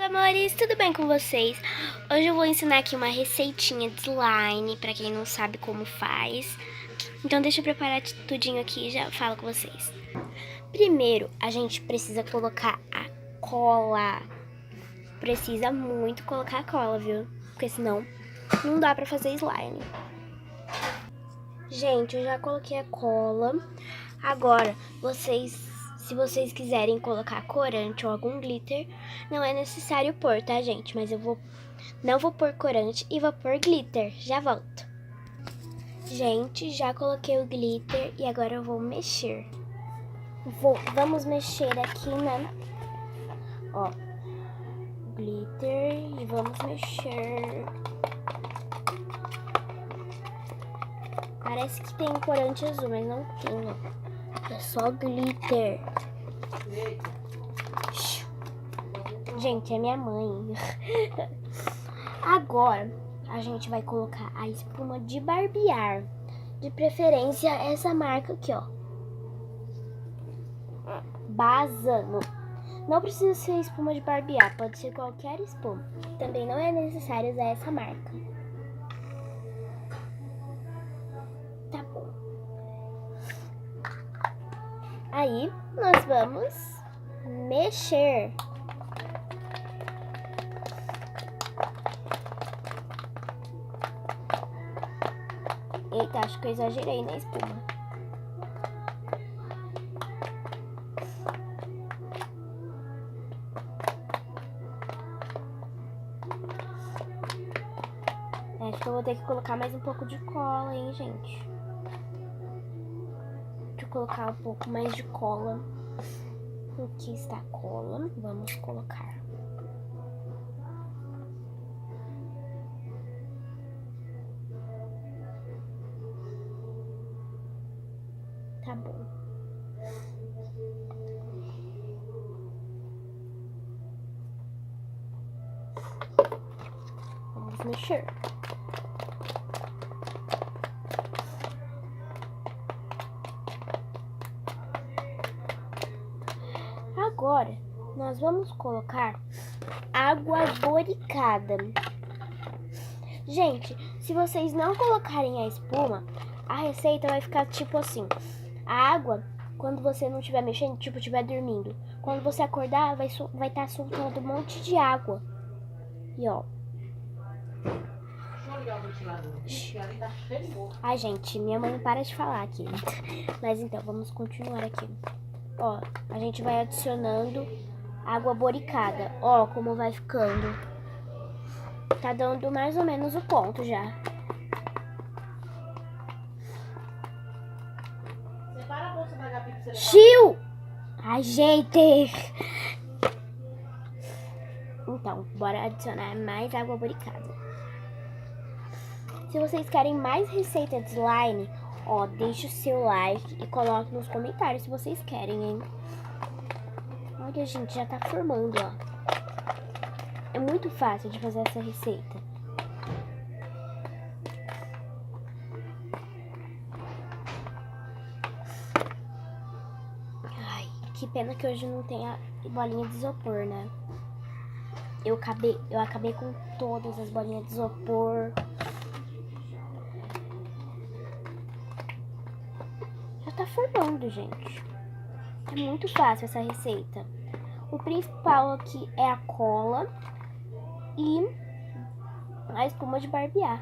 Amores, tudo bem com vocês? Hoje eu vou ensinar aqui uma receitinha de slime, pra quem não sabe como faz. Então deixa eu preparar tudinho aqui e já falo com vocês. Primeiro, a gente precisa colocar a cola. Precisa muito colocar a cola, viu? Porque senão não dá pra fazer slime. Gente, eu já coloquei a cola. Agora, se vocês quiserem colocar corante ou algum glitter, não é necessário pôr, tá, gente? Mas não vou pôr corante e vou pôr glitter. Já volto. Gente, já coloquei o glitter e agora eu vou mexer. Vamos mexer aqui, né? Ó, glitter e vamos mexer. Parece que tem corante azul, mas não tem, ó. É só glitter. Gente, é minha mãe. Agora, a gente vai colocar a espuma de barbear. De preferência, essa marca aqui, ó. Basano. Não precisa ser espuma de barbear, pode ser qualquer espuma. Também não é necessário usar essa marca. Tá bom. Aí, nós vamos mexer. Eita, acho que eu exagerei na espuma. Acho que eu vou ter que colocar mais um pouco de cola, hein, gente? Deixa eu colocar um pouco mais de cola. Aqui está a cola. Vamos colocar. Tá bom. Vamos mexer. Agora, nós vamos colocar água boricada. Gente, se vocês não colocarem a espuma, a receita vai ficar tipo assim. A água, quando você não estiver mexendo, tipo, estiver dormindo, quando você acordar, vai estar soltando um monte de água. E ó. Ai, gente, minha mãe não para de falar aqui. Mas então, vamos continuar aqui. Ó, a gente vai adicionando água boricada. Ó, como vai ficando. Tá dando mais ou menos o ponto já. Chiu! Ai, gente! Então, bora adicionar mais água boricada. Se vocês querem mais receita de slime, ó, deixe o seu like e coloque nos comentários se vocês querem, hein? Olha, gente, já tá formando, ó. É muito fácil de fazer essa receita. Ai, que pena que hoje não tem a bolinha de isopor, né? Eu acabei com todas as bolinhas de isopor. Já tá formando, gente. É muito fácil essa receita. O principal aqui é a cola e a espuma de barbear.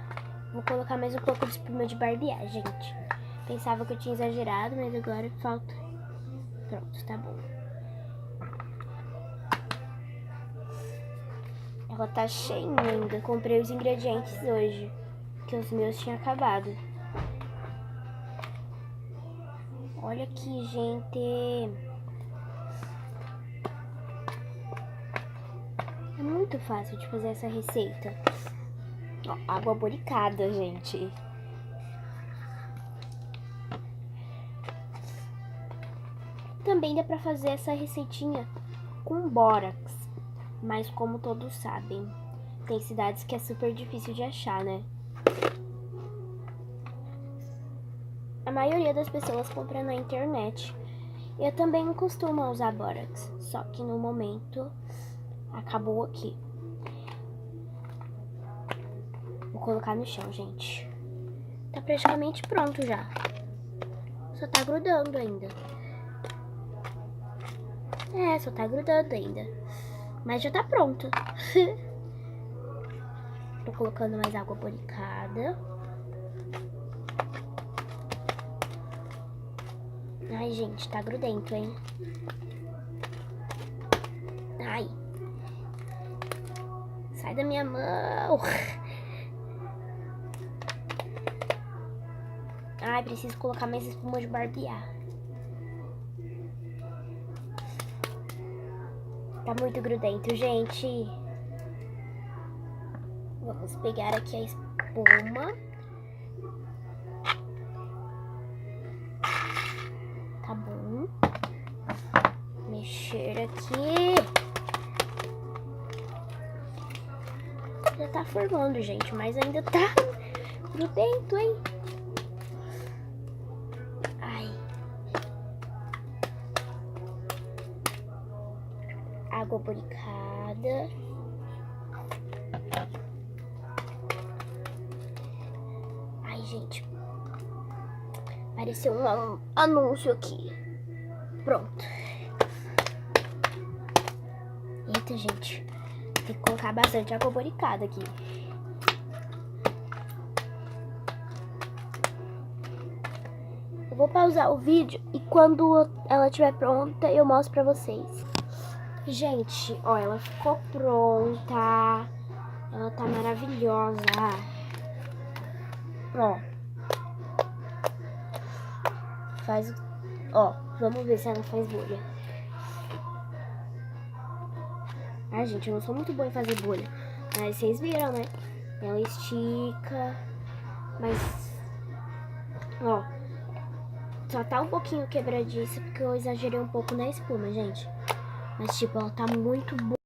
Vou colocar mais um pouco de espuma de barbear, gente. Pensava que eu tinha exagerado, mas agora falta. Pronto, tá bom. Ela tá cheinha ainda. Comprei os ingredientes hoje, que os meus tinham acabado. Olha aqui, gente. É muito fácil de fazer essa receita. Ó, água boricada, gente. Também dá pra fazer essa receitinha com bórax. Mas como todos sabem, tem cidades que é super difícil de achar, né? A maioria das pessoas compra na internet. Eu também costumo usar bórax, só que no momento Acabou aqui. Vou colocar no chão, gente. Tá praticamente pronto já. Só tá grudando ainda. É, só tá grudando ainda. Mas já tá pronto. Tô colocando mais água boricada. Ai, gente, tá grudento, hein? Ai. Sai da minha mão. Ai, preciso colocar mais espuma de barbear. Tá muito grudento, gente. Vamos pegar aqui a espuma. Tá bom. Mexer aqui. Já tá formando, gente, mas ainda tá grudento, hein? Ai. Água boricada. Ai, gente. Apareceu um anúncio aqui. Pronto. Eita, gente. Tem que colocar bastante água boricada aqui. Eu vou pausar o vídeo e quando ela estiver pronta eu mostro pra vocês. Gente, ó, ela ficou pronta. Ela tá maravilhosa. Ó. Faz... Ó, vamos ver se ela faz bolha. Ai, gente, eu não sou muito boa em fazer bolha. Mas vocês viram, né? Ela estica. Mas... Ó. Só tá um pouquinho quebradiça porque eu exagerei um pouco na espuma, gente. Mas, tipo, ela tá muito boa.